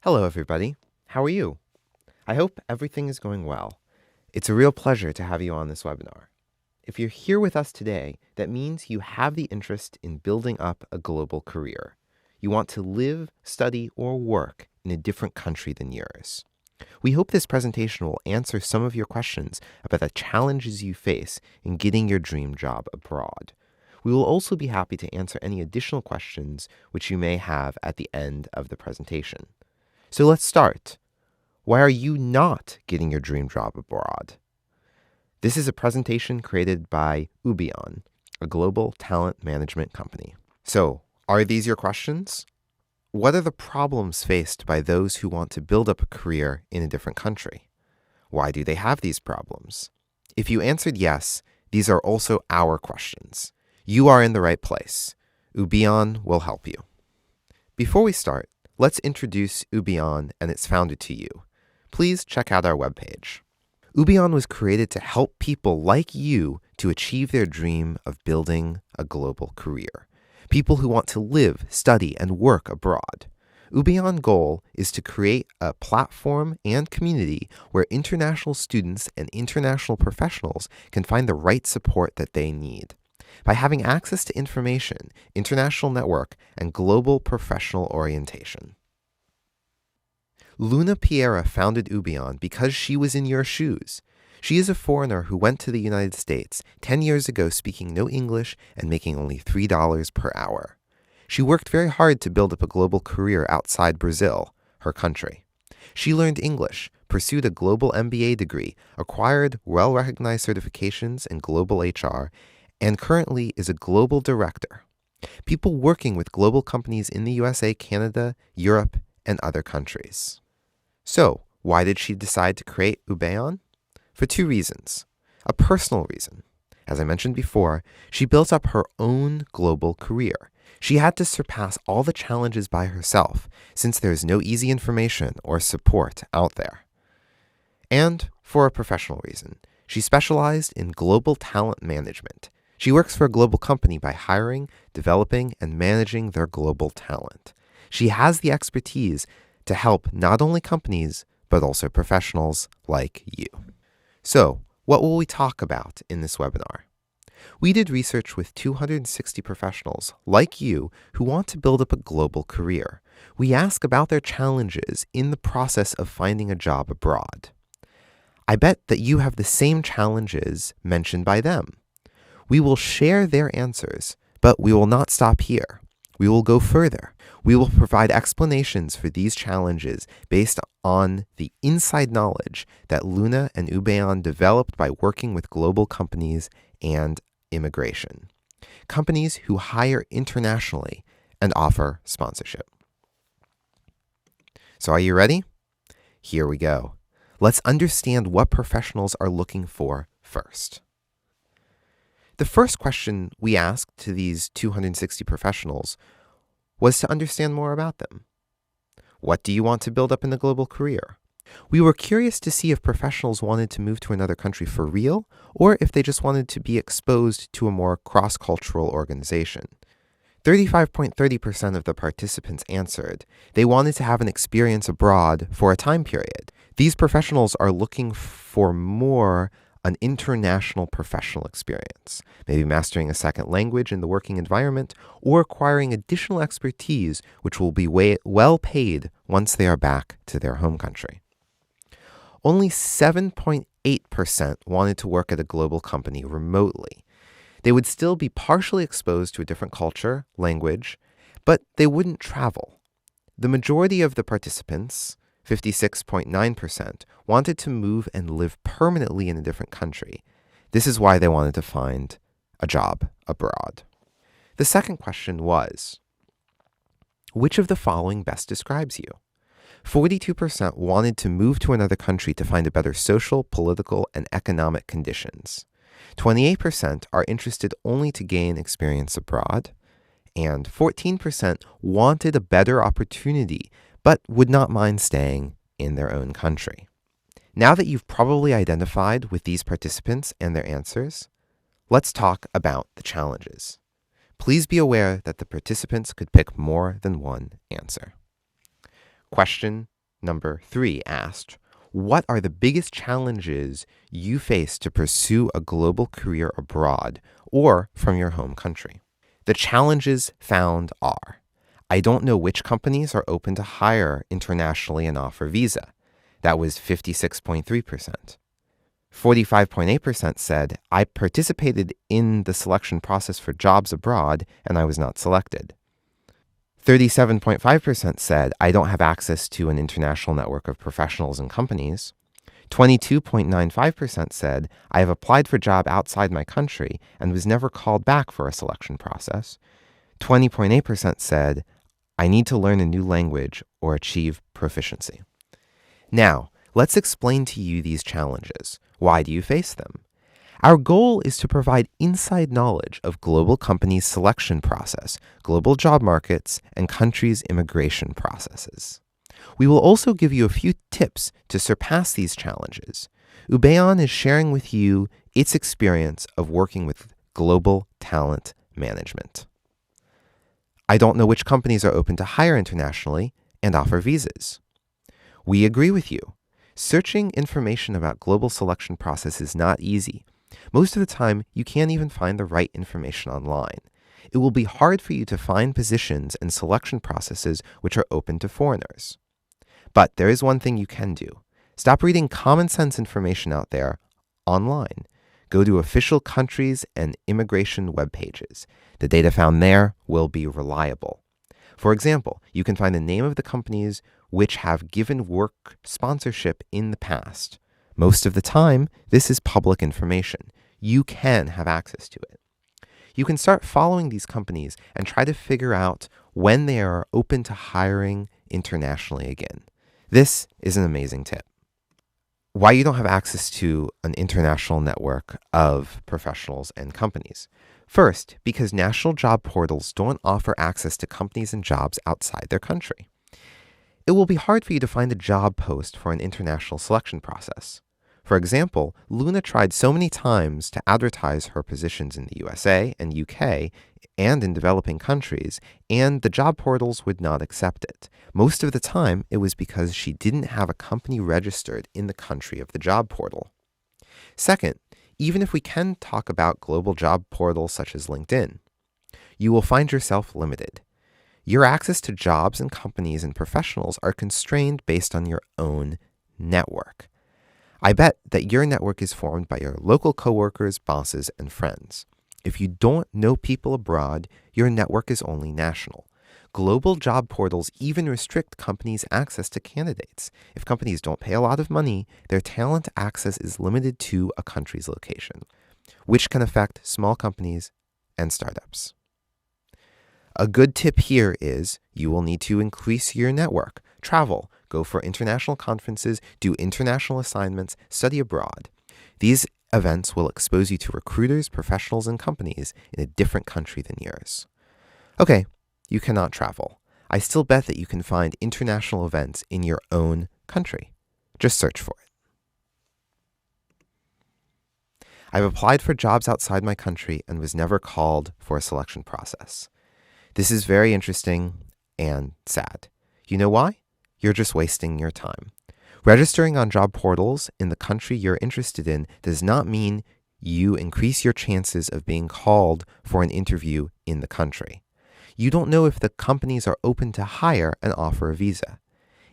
Hello, everybody. How are you? I hope everything is going well. It's a real pleasure to have you on this webinar. If you're here with us today, that means you have the interest in building up a global career. You want to live, study, or work in a different country than yours. We hope this presentation will answer some of your questions about the challenges you face in getting your dream job abroad. We will also be happy to answer any additional questions which you may have at the end of the presentation. So let's start. Why are you not getting your dream job abroad? This is a presentation created by Ubion, a global talent management company. So, are these your questions? What are the problems faced by those who want to build up a career in a different country? Why do they have these problems? If you answered yes, these are also our questions. You are in the right place. Ubion will help you. Before we start, let's introduce Ubion and its founder to you. Please check out our webpage. Ubion was created to help people like you to achieve their dream of building a global career. People who want to live, study, and work abroad. Ubion's goal is to create a platform and community where international students and international professionals can find the right support that they need. By having access to information, international network, and global professional orientation. Luna Piera founded Ubion because she was in your shoes. She is a foreigner who went to the United States 10 years ago speaking no English and making only $3 per hour. She worked very hard to build up a global career outside Brazil, her country. She learned English, pursued a global MBA degree, acquired well-recognized certifications in global HR, and currently is a global director. People working with global companies in the USA, Canada, Europe, and other countries. So, why did she decide to create Ubion? For two reasons. A personal reason. As I mentioned before, she built up her own global career. She had to surpass all the challenges by herself, since there is no easy information or support out there. And for a professional reason. She specialized in global talent management. She works for a global company by hiring, developing, and managing their global talent. She has the expertise to help not only companies, but also professionals like you. So, what will we talk about in this webinar? We did research with 260 professionals like you who want to build up a global career. We ask about their challenges in the process of finding a job abroad. I bet that you have the same challenges mentioned by them. We will share their answers, but we will not stop here. We will go further. We will provide explanations for these challenges based on the inside knowledge that Luna and Ubion developed by working with global companies and immigration. Companies who hire internationally and offer sponsorship. So are you ready? Here we go. Let's understand what professionals are looking for first. The first question we asked to these 260 professionals was to understand more about them. What do you want to build up in a global career? We were curious to see if professionals wanted to move to another country for real, or if they just wanted to be exposed to a more cross-cultural organization. 35.30% of the participants answered they wanted to have an experience abroad for a time period. These professionals are looking for more an international professional experience, maybe mastering a second language in the working environment or acquiring additional expertise which will be well paid once they are back to their home country. Only 7.8% wanted to work at a global company remotely. They would still be partially exposed to a different culture, language, but they wouldn't travel. The majority of the participants, 56.9%, wanted to move and live permanently in a different country. This is why they wanted to find a job abroad. The second question was, which of the following best describes you? 42% wanted to move to another country to find a better social, political, and economic conditions. 28% are interested only to gain experience abroad. And 14% wanted a better opportunity but would not mind staying in their own country. Now that you've probably identified with these participants and their answers, let's talk about the challenges. Please be aware that the participants could pick more than one answer. Question number 3 asked, what are the biggest challenges you face to pursue a global career abroad or from your home country? The challenges found are, I don't know which companies are open to hire internationally and offer visa. That was 56.3%. 45.8% said, I participated in the selection process for jobs abroad and I was not selected. 37.5% said, I don't have access to an international network of professionals and companies. 22.95% said, I have applied for a job outside my country and was never called back for a selection process. 20.8% said, I need to learn a new language or achieve proficiency. Now, let's explain to you these challenges. Why do you face them? Our goal is to provide inside knowledge of global companies' selection process, global job markets, and countries' immigration processes. We will also give you a few tips to surpass these challenges. Ubeon is sharing with you its experience of working with global talent management. I don't know which companies are open to hire internationally and offer visas. We agree with you. Searching information about global selection process is not easy. Most of the time, you can't even find the right information online. It will be hard for you to find positions and selection processes which are open to foreigners. But there is one thing you can do. Stop reading common sense information out there online. Go to official countries and immigration web pages. The data found there will be reliable. For example, you can find the name of the companies which have given work sponsorship in the past. Most of the time, this is public information. You can have access to it. You can start following these companies and try to figure out when they are open to hiring internationally again. This is an amazing tip. Why you don't have access to an international network of professionals and companies. First, because national job portals don't offer access to companies and jobs outside their country. It will be hard for you to find a job post for an international selection process. For example, Luna tried so many times to advertise her positions in the USA and UK and in developing countries, and the job portals would not accept it. Most of the time, it was because she didn't have a company registered in the country of the job portal. Second, even if we can talk about global job portals such as LinkedIn, you will find yourself limited. Your access to jobs and companies and professionals are constrained based on your own network. I bet that your network is formed by your local coworkers, bosses, and friends. If you don't know people abroad, your network is only national. Global job portals even restrict companies' access to candidates. If companies don't pay a lot of money, their talent access is limited to a country's location, which can affect small companies and startups. A good tip here is you will need to increase your network, travel, go for international conferences, do international assignments, study abroad. These events will expose you to recruiters, professionals, and companies in a different country than yours. Okay, you cannot travel. I still bet that you can find international events in your own country. Just search for it. I've applied for jobs outside my country and was never called for a selection process. This is very interesting and sad. You know why? You're just wasting your time. Registering on job portals in the country you're interested in does not mean you increase your chances of being called for an interview in the country. You don't know if the companies are open to hire and offer a visa.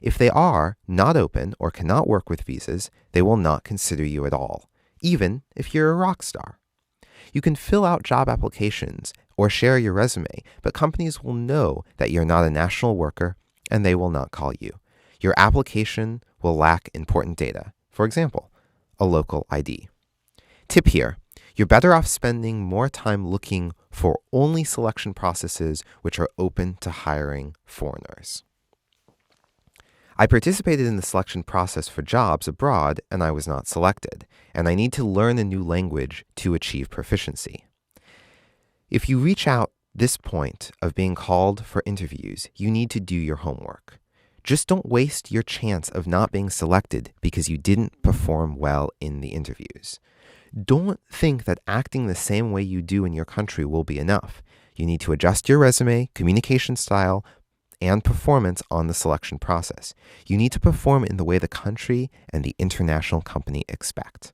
If they are not open or cannot work with visas, they will not consider you at all, even if you're a rock star. You can fill out job applications or share your resume, but companies will know that you're not a national worker and they will not call you. Your application will lack important data, for example, a local ID. Tip here, you're better off spending more time looking for only selection processes which are open to hiring foreigners. I participated in the selection process for jobs abroad and I was not selected, and I need to learn a new language to achieve proficiency. If you reach out this point of being called for interviews, you need to do your homework. Just don't waste your chance of not being selected because you didn't perform well in the interviews. Don't think that acting the same way you do in your country will be enough. You need to adjust your resume, communication style, and performance on the selection process. You need to perform in the way the country and the international company expect.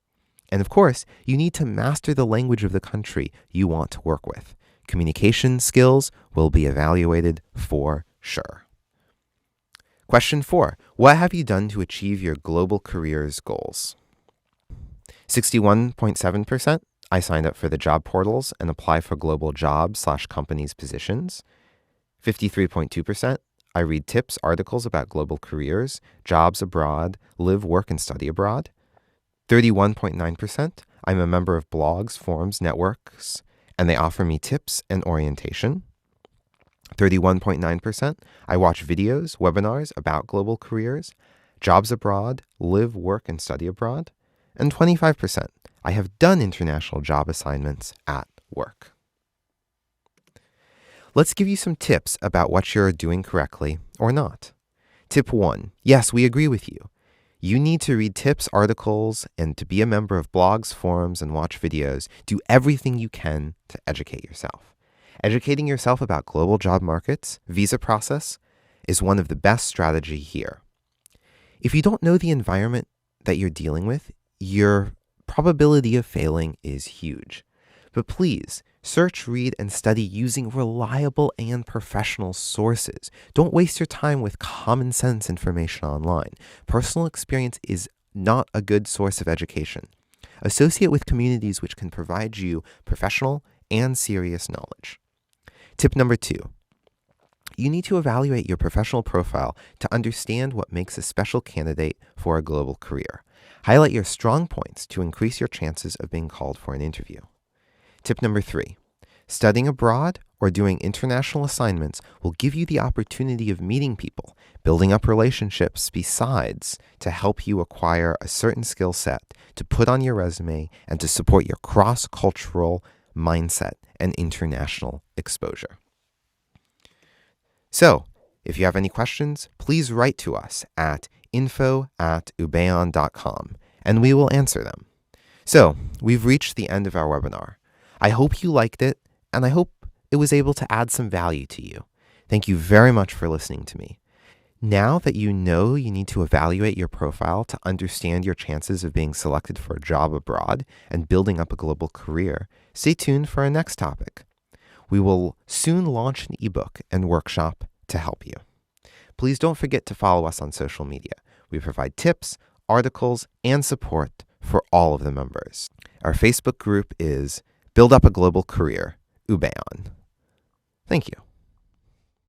And of course, you need to master the language of the country you want to work with. Communication skills will be evaluated for sure. Question 4. What have you done to achieve your global careers goals? 61.7%. I signed up for the job portals and apply for global job/companies positions. 53.2%. I read tips, articles about global careers, jobs abroad, live, work, and study abroad. 31.9%. I'm a member of blogs, forums, networks, and they offer me tips and orientation. 31.9%. I watch videos, webinars about global careers, jobs abroad, live, work, and study abroad. And 25%. I have done international job assignments at work. Let's give you some tips about what you're doing correctly or not. Tip 1. Yes, we agree with you. You need to read tips, articles, and to be a member of blogs, forums, and watch videos. Do everything you can to educate yourself. Educating yourself about global job markets, visa process, is one of the best strategies here. If you don't know the environment that you're dealing with, your probability of failing is huge. But please, search, read, and study using reliable and professional sources. Don't waste your time with common sense information online. Personal experience is not a good source of education. Associate with communities which can provide you professional and serious knowledge. Tip number 2. You need to evaluate your professional profile to understand what makes a special candidate for a global career. Highlight your strong points to increase your chances of being called for an interview. Tip number 3. Studying abroad or doing international assignments will give you the opportunity of meeting people, building up relationships besides to help you acquire a certain skill set to put on your resume and to support your cross-cultural mindset and international exposure. So, if you have any questions, please write to us at info@ubeon.com and we will answer them. So, we've reached the end of our webinar. I hope you liked it, and I hope it was able to add some value to you. Thank you very much for listening to me. Now that you know you need to evaluate your profile to understand your chances of being selected for a job abroad and building up a global career, stay tuned for our next topic. We will soon launch an ebook and workshop to help you. Please don't forget to follow us on social media. We provide tips, articles, and support for all of the members. Our Facebook group is Build Up a Global Career, Ubeon. Thank you.